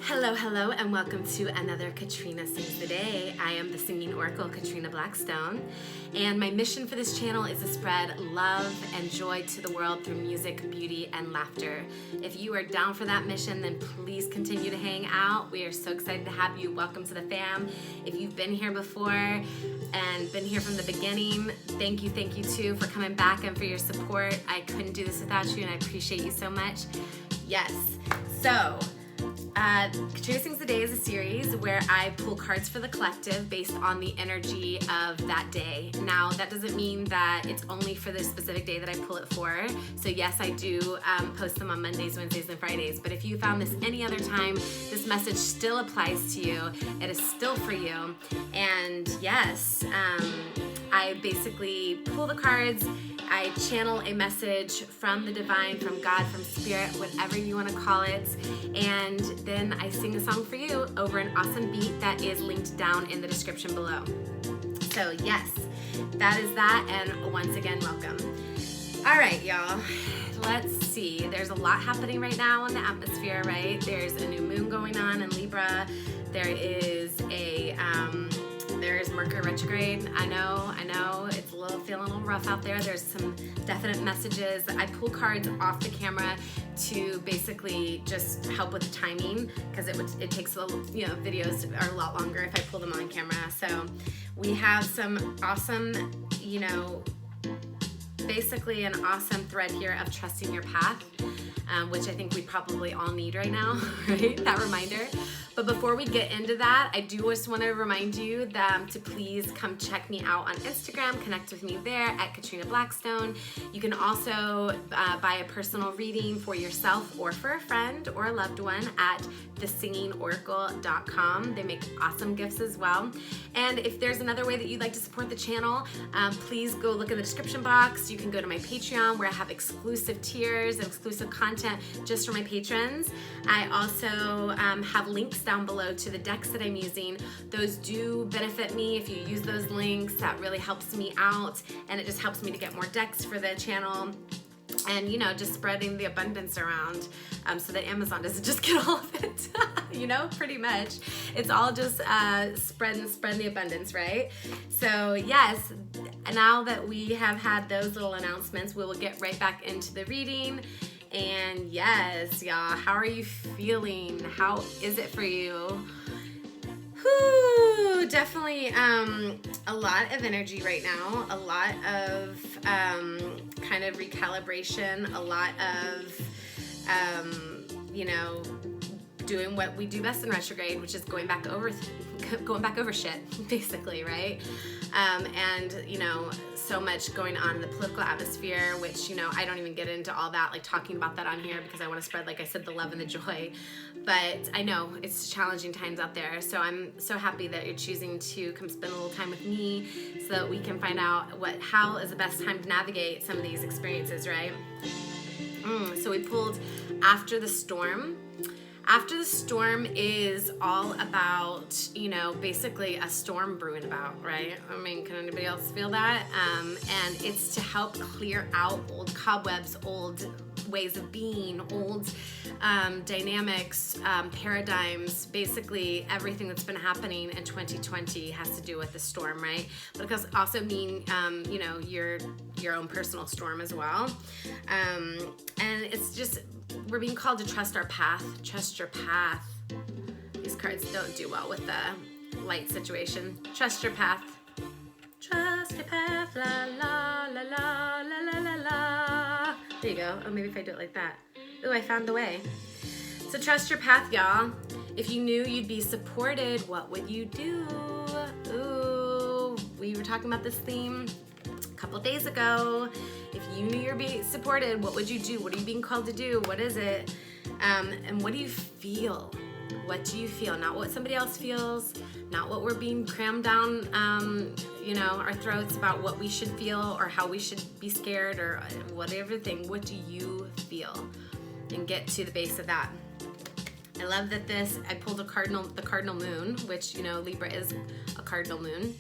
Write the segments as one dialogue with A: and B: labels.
A: Hello, and welcome to another Katrina Sings the Day. I am the singing oracle, Katrina Blackstone, and my mission for this channel is to spread love and joy to the world through music, beauty, and laughter. If you are down for that mission, then please continue to hang out. We are so excited to have you. Welcome to the fam. If you've been here before and been here from the beginning, thank you too for coming back and for your support. I couldn't do this without you, and I appreciate you so much. Yes, so Katrina Sings the Day is a series where I pull cards for the collective based on the energy of that day. Now, that doesn't mean that it's only for this specific day that I pull it for. So yes, I do post them on Mondays, Wednesdays, and Fridays. But if you found this any other time, this message still applies to you. It is still for you. And yes, I basically pull the cards. I channel a message from the divine, from God, from spirit, whatever you want to call it, and then I sing a song for you over an awesome beat that is linked down in the description below. So yes, that is that, and once again, welcome. All right, y'all, let's see. There's a lot happening right now in the atmosphere, right? There's a new moon going on in Libra. There's Mercury retrograde. I know, it's feeling a little rough out there. There's some definite messages. I pull cards off the camera to basically just help with the timing, because it takes videos are a lot longer if I pull them on camera. So we have some awesome, basically an awesome thread here of trusting your path, which I think we probably all need right now, right? That reminder. But before we get into that, I do just want to remind you to please come check me out on Instagram, connect with me there at Katrina Blackstone. You can also buy a personal reading for yourself or for a friend or a loved one at thesingingoracle.com. They make awesome gifts as well. And if there's another way that you'd like to support the channel, please go look in the description box. You can go to my Patreon, where I have exclusive tiers and exclusive content just for my patrons. I also have links down below to the decks that I'm using. Those do benefit me. If you use those links, that really helps me out, and it just helps me to get more decks for the channel, and just spreading the abundance around, so that Amazon doesn't just get all of it. Pretty much it's all just spread the abundance, right? So yes, now that we have had those little announcements, we will get right back into the reading. And yes, y'all, how are you feeling? How is it for you? Whew, definitely a lot of energy right now, a lot of kind of recalibration, a lot of doing what we do best in retrograde, which is going back over shit, basically, right? And so much going on in the political atmosphere, which I don't even get into all that, like talking about that on here, because I want to spread, like I said, the love and the joy. But I know it's challenging times out there, so I'm so happy that you're choosing to come spend a little time with me, so that we can find out how is the best time to navigate some of these experiences, right? So we pulled After the Storm. After the Storm is all about, basically a storm brewing about, right? I mean, can anybody else feel that? And it's to help clear out old cobwebs, old ways of being, old dynamics, paradigms. Basically, everything that's been happening in 2020 has to do with the storm, right? But it can also mean, your own personal storm as well. And it's just, we're being called to trust our path. Trust your path. These cards don't do well with the light situation. Trust your path. Trust your path. La la la la la la la la. There you go. Oh, maybe if I do it like that. Ooh, I found the way. So trust your path, y'all. If you knew you'd be supported, what would you do? Ooh, we were talking about this theme a couple days ago. If you knew you're being supported, what would you do? What are you being called to do? What is it? And what do you feel? What do you feel? Not what somebody else feels, not what we're being crammed down, our throats about what we should feel or how we should be scared or whatever thing. What do you feel? And get to the base of that. I love that I pulled the cardinal moon, which, Libra is a cardinal moon.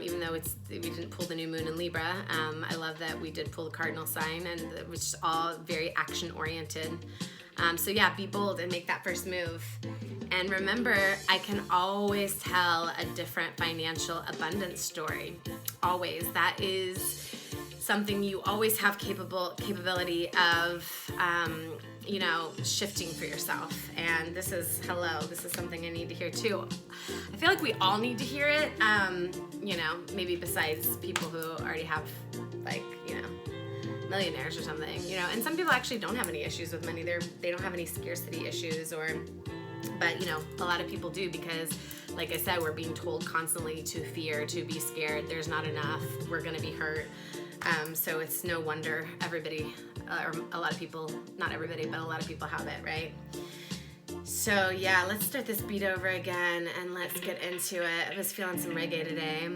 A: Even though we didn't pull the new moon in Libra, I love that we did pull the cardinal sign, and which is all very action oriented. So yeah, be bold and make that first move. And remember, I can always tell a different financial abundance story. Always. That is something you always have capability of, shifting for yourself. And this is something I need to hear too. I feel like we all need to hear it, maybe besides people who already have, millionaires or something, and some people actually don't have any issues with money. They don't have any scarcity issues but a lot of people do, because like I said, we're being told constantly to fear, to be scared. There's not enough. We're going to be hurt. So it's no wonder everybody, or a lot of people, not everybody, but a lot of people have it, right? So yeah, let's start this beat over again and let's get into it. I was feeling some reggae today.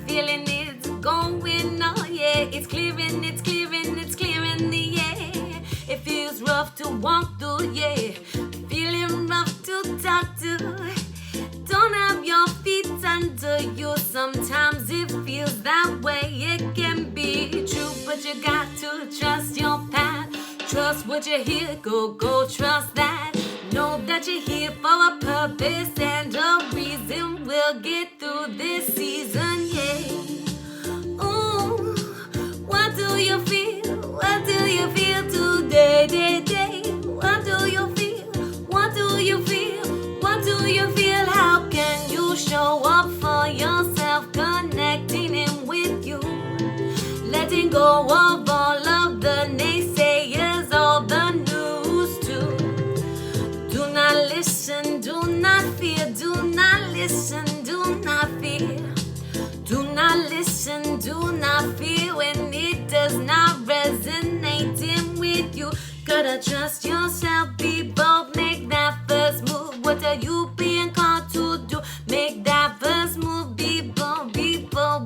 B: Feeling it's going on, yeah. It's clearing the air. It feels rough to walk through, yeah. Feeling rough to talk to. Don't have your feet under you. Sometimes it feels that way. It can be true, but you got to trust your path. Trust what you hear, go trust that. Know that you're here for a purpose and a reason. We'll get through this season, yeah. Ooh, what do you feel? What do you feel today, day? What do you feel? What do you feel? What do you feel? How can you show up for yourself? Connecting in with you. Letting go of all of the naysayers, all the news too. Do not listen, do not fear, do not listen, do not fear. Do not listen, do not fear when it does not resonate in with you. Gotta trust yourself, be bold, make that first move. What are you being called to do? Make that first move, be bold,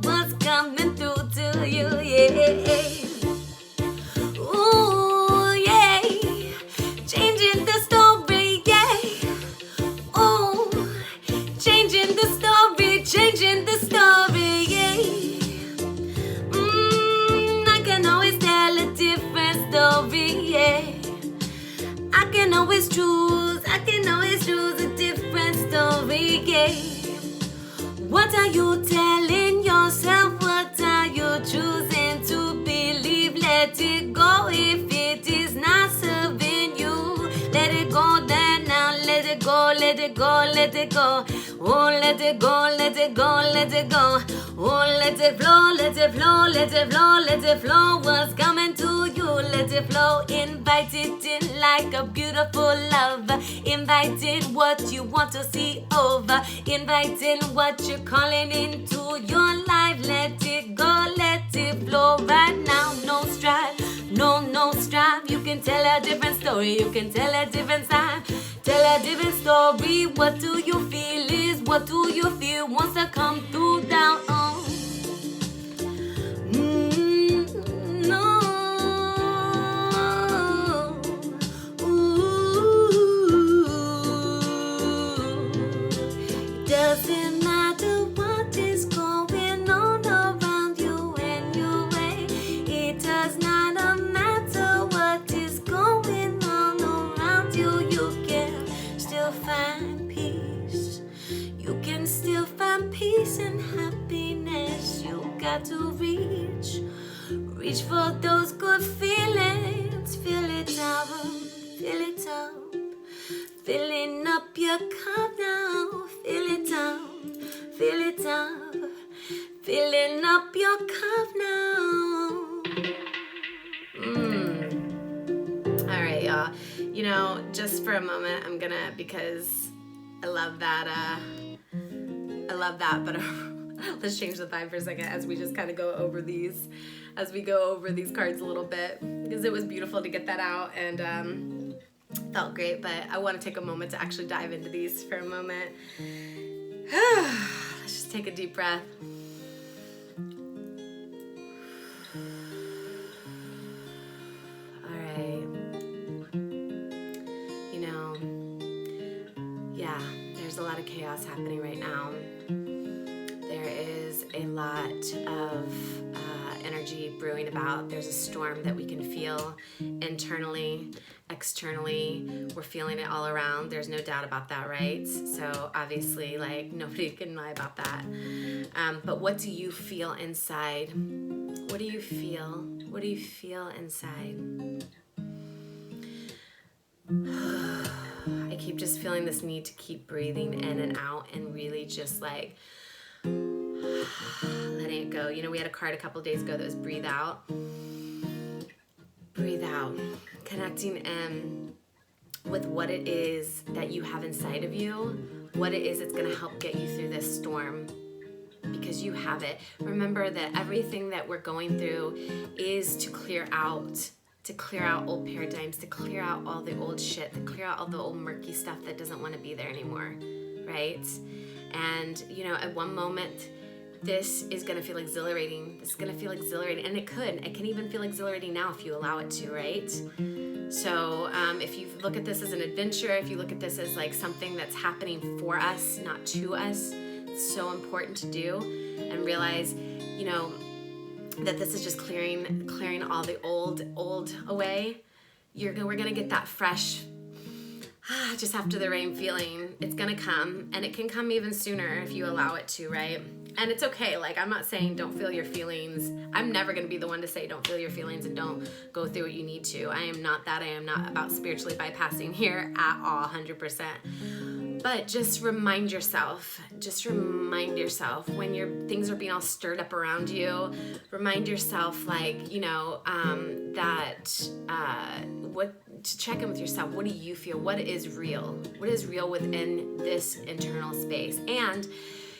B: what's coming through to you, yeah. Ooh, yeah. Changing the story, yeah. Ooh, changing the story, yeah. I can always tell a different story, yeah. I can always choose a different story, yeah. What are you telling yourself? What are you choosing to believe? Let it go if it is not serving you. Let it go there now, let it go, let it go, let it go. Oh, let it go, let it go, let it go. Oh, let it flow, let it flow, let it flow, let it flow. What's coming to you? Let it flow. Invite it in like a beautiful love. Invite in what you want to see over. Invite in what you're calling into your life. Let it go, let it flow right now. No strife, no strife. You can tell a different story. You can tell a different side. Tell a different story. What do you feel is what do you feel wants to come through down on. Doesn't matter what is going on around you and your way. It does not matter what is going on around you. You can still find peace. You can still find peace and happiness. You got to reach for those good feelings. Feel it up, feel it up. Filling up your cup now. Fill it up, fill it up. Filling up your cup now.
A: All right, y'all. Just for a moment, I'm gonna, because I love that, but let's change the vibe for a second as we just kind of go over these cards a little bit, because it was beautiful to get that out. And Felt great, but I want to take a moment to actually dive into these for a moment. Let's just take a deep breath. All right. You know, yeah, there's a lot of chaos happening right now. There is a lot of energy brewing about. There's a storm that we can feel internally, externally. We're feeling it all around. There's no doubt about that, right? So obviously, like, nobody can lie about that. But what do you feel inside? What do you feel? What do you feel inside? I keep just feeling this need to keep breathing in and out and really just like letting it go. You know, we had a card a couple days ago that was breathe out. Breathe out. Connecting in with what it is that you have inside of you, what it is that's going to help get you through this storm, because you have it. Remember that everything that we're going through is to clear out old paradigms, to clear out all the old shit, to clear out all the old murky stuff that doesn't want to be there anymore, right? And, you know, at one moment, this is going to feel exhilarating. This is going to feel exhilarating. And it can even feel exhilarating now if you allow it to, right? So if you look at this as an adventure, if you look at this as like something that's happening for us, not to us, it's so important to do and realize, you know, that this is just clearing all the old away. We're going to get that fresh, just after the rain feeling. It's going to come, and it can come even sooner if you allow it to, right? And it's okay. Like, I'm not saying don't feel your feelings. I'm never going to be the one to say don't feel your feelings and don't go through what you need to. I am not that. I am not about spiritually bypassing here at all, 100%. But just remind yourself when things are being all stirred up around you, remind yourself, like, you know, to check in with yourself. What do you feel? What is real? What is real within this internal space? And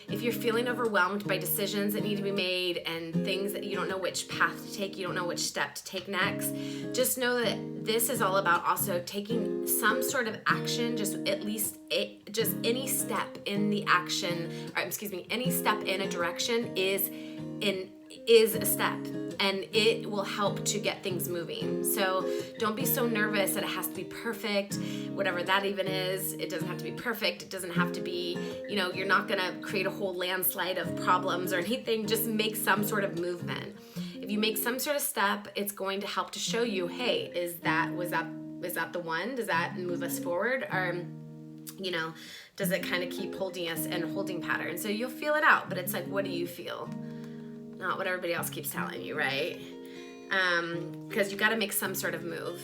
A: if you're feeling overwhelmed by decisions that need to be made and things that you don't know which path to take, you don't know which step to take next, just know that this is all about also taking some sort of action, just any step in the action, any step in a direction is a step, and it will help to get things moving. So don't be so nervous that it has to be perfect, whatever that even is. It doesn't have to be perfect. It doesn't have to be, you know, you're not gonna create a whole landslide of problems or anything. Just make some sort of movement. If you make some sort of step, it's going to help to show you, hey, was that the one? Does that move us forward? Or, you know, does it kind of keep holding us in a holding pattern? So you'll feel it out, but it's like, what do you feel? Not what everybody else keeps telling you, right? Because you got to make some sort of move.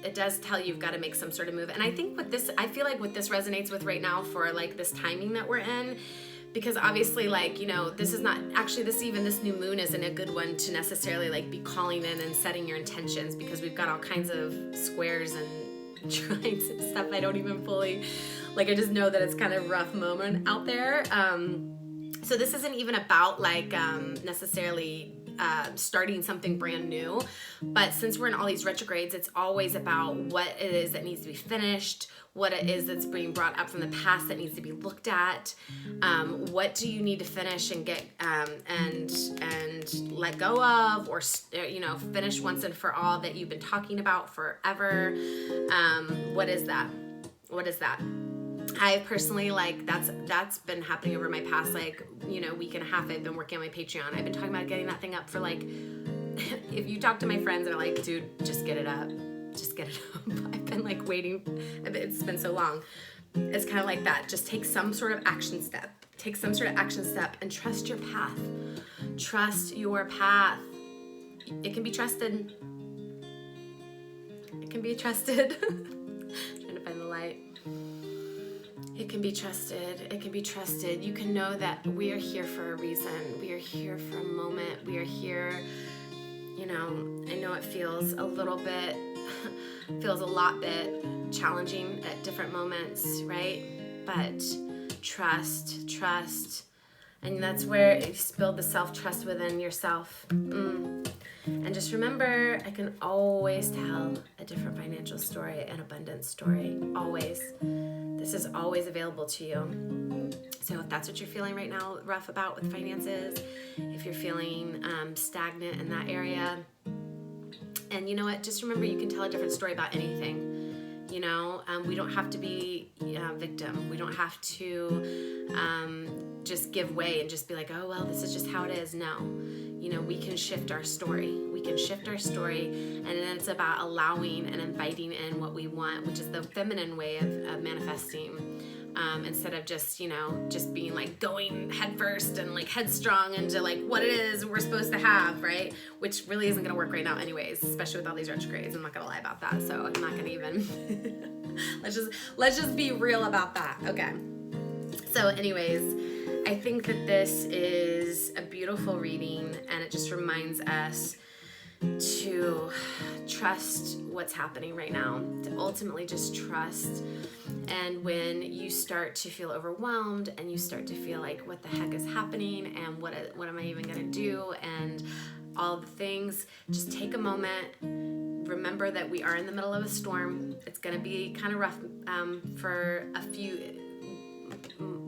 A: It does tell you you've got to make some sort of move. And I think I feel like what this resonates with right now for like this timing that we're in, because obviously, like, you know, this is not actually this new moon isn't a good one to necessarily like be calling in and setting your intentions, because we've got all kinds of squares and trines and stuff. I don't even fully, like, I just know that it's kind of a rough moment out there. So this isn't even about like necessarily starting something brand new, but since we're in all these retrogrades, it's always about what it is that needs to be finished, what it is that's being brought up from the past that needs to be looked at. What do you need to finish and get and let go of, or you know, finish once and for all that you've been talking about forever? What is that? What is that? I personally, like, that's been happening over my past, like, you know, week and a half. I've been working on my Patreon. I've been talking about getting that thing up for, like, if you talk to my friends, they're like, dude, just get it up. Just get it up. I've been, like, waiting. It's been so long. It's kind of like that. Just take some sort of action step. Take some sort of action step and trust your path. Trust your path. It can be trusted. It can be trusted. Trying to find the light. It can be trusted. It can be trusted. You can know that we are here for a reason. We are here for a moment. We are here, you know, I know it feels a lot bit challenging at different moments, right? But trust. And that's where it's build the self-trust within yourself. And just remember, I can always tell a different financial story, an abundance story, always. This is always available to you. So if that's what you're feeling right now, rough about with finances, if you're feeling stagnant in that area, and you know what, just remember you can tell a different story about anything. You know, we don't have to be a victim. We don't have to just give way and just be like, oh, well, this is just how it is. No, you know, we can shift our story. We can shift our story, and then it's about allowing and inviting in what we want, which is the feminine way of manifesting. Instead of just, you know, just being like going head first and like headstrong into like what it is we're supposed to have, right? Which really isn't going to work right now anyways, especially with all these retrogrades. I'm not going to lie about that. So I'm not going to even, let's just be real about that. Okay. So anyways, I think that this is a beautiful reading, and it just reminds us to trust what's happening right now, to ultimately just trust. And when you start to feel overwhelmed and you start to feel like what the heck is happening and what am I even gonna do and all the things, just take a moment. Remember that we are in the middle of a storm. It's gonna be kind of rough for a few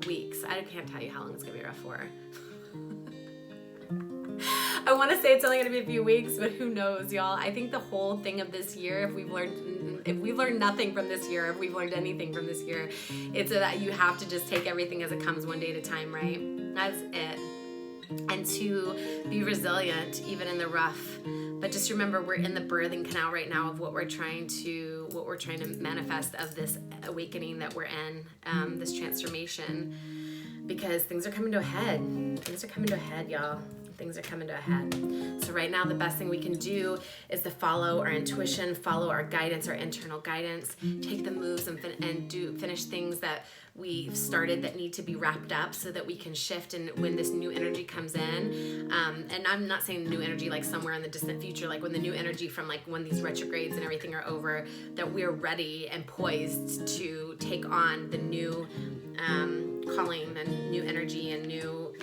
A: weeks. I can't tell you how long it's gonna be rough for. I want to say it's only going to be a few weeks, but who knows, y'all. I think the whole thing of this year, if we've learned nothing from this year, if we've learned anything from this year, it's that you have to just take everything as it comes, one day at a time, right? That's it. And to be resilient, even in the rough. But just remember, we're in the birthing canal right now of what we're trying to manifest, of this awakening that we're in, this transformation, because things are coming to a head. Things are coming to a head, y'all. Things are coming to a head. So right now, the best thing we can do is to follow our intuition, follow our guidance, our internal guidance, take the moves and finish things that we've started that need to be wrapped up so that we can shift. And when this new energy comes in, and I'm not saying new energy like somewhere in the distant future, like when the new energy from like when these retrogrades and everything are over, that we're ready and poised to take on the new calling and new energy and new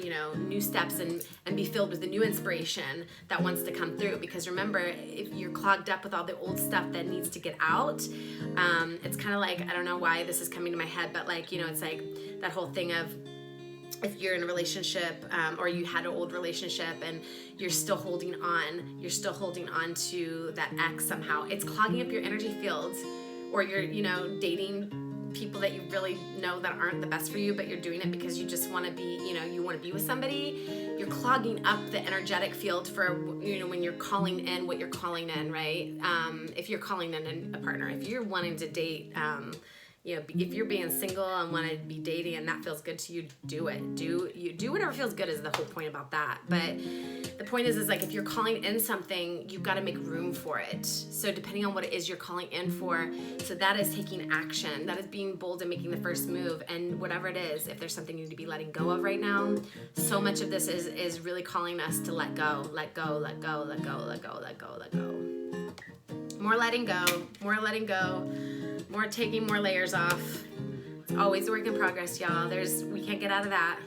A: steps and be filled with the new inspiration that wants to come through. Because remember, if you're clogged up with all the old stuff that needs to get out, it's kind of like, I don't know why this is coming to my head, but like, you know, it's like that whole thing of, if you're in a relationship or you had an old relationship and you're still holding on to that ex somehow, it's clogging up your energy fields. Or you're, you know, dating people that you really know that aren't the best for you, but you're doing it because you just want to be, you know, you want to be with somebody. You're clogging up the energetic field for, you know, when you're calling in what you're calling in, right? If you're calling in a partner, if you're wanting to date, you know, if you're being single and want to be dating and that feels good to you, do it. Do whatever feels good is the whole point about that. But the point is like, if you're calling in something, you've got to make room for it. So depending on what it is you're calling in for, so that is taking action. That is being bold and making the first move. And whatever it is, if there's something you need to be letting go of right now, so much of this is really calling us to let go, let go, let go, let go, let go, let go, let go. More letting go, more taking more layers off. It's always a work in progress, y'all. We can't get out of that.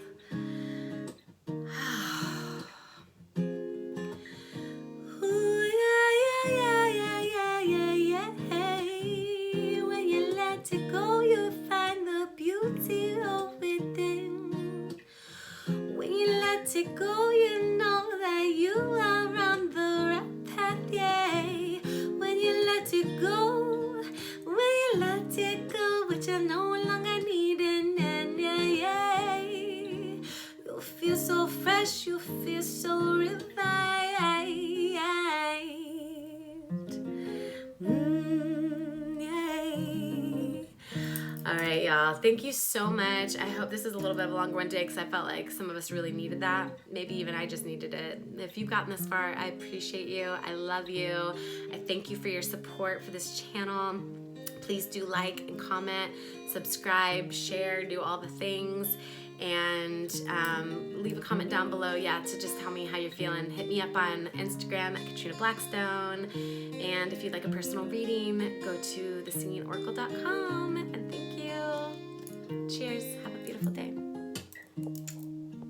B: When you let it go, you find the beauty of within. When you let it go, you know that you are on the right path, yeah. When you let it go, but you're no longer needing, and yeah. You feel so fresh, you feel so revived.
A: All right, y'all. Thank you so much. I hope this is a little bit of a longer one today because I felt like some of us really needed that. Maybe even I just needed it. If you've gotten this far, I appreciate you. I love you. I thank you for your support for this channel. Please do like and comment, subscribe, share, do all the things, and leave a comment down below, to just tell me how you're feeling. Hit me up on Instagram at Katrina Blackstone, and if you'd like a personal reading, go to thesingingOracle.com, and thank you. Cheers.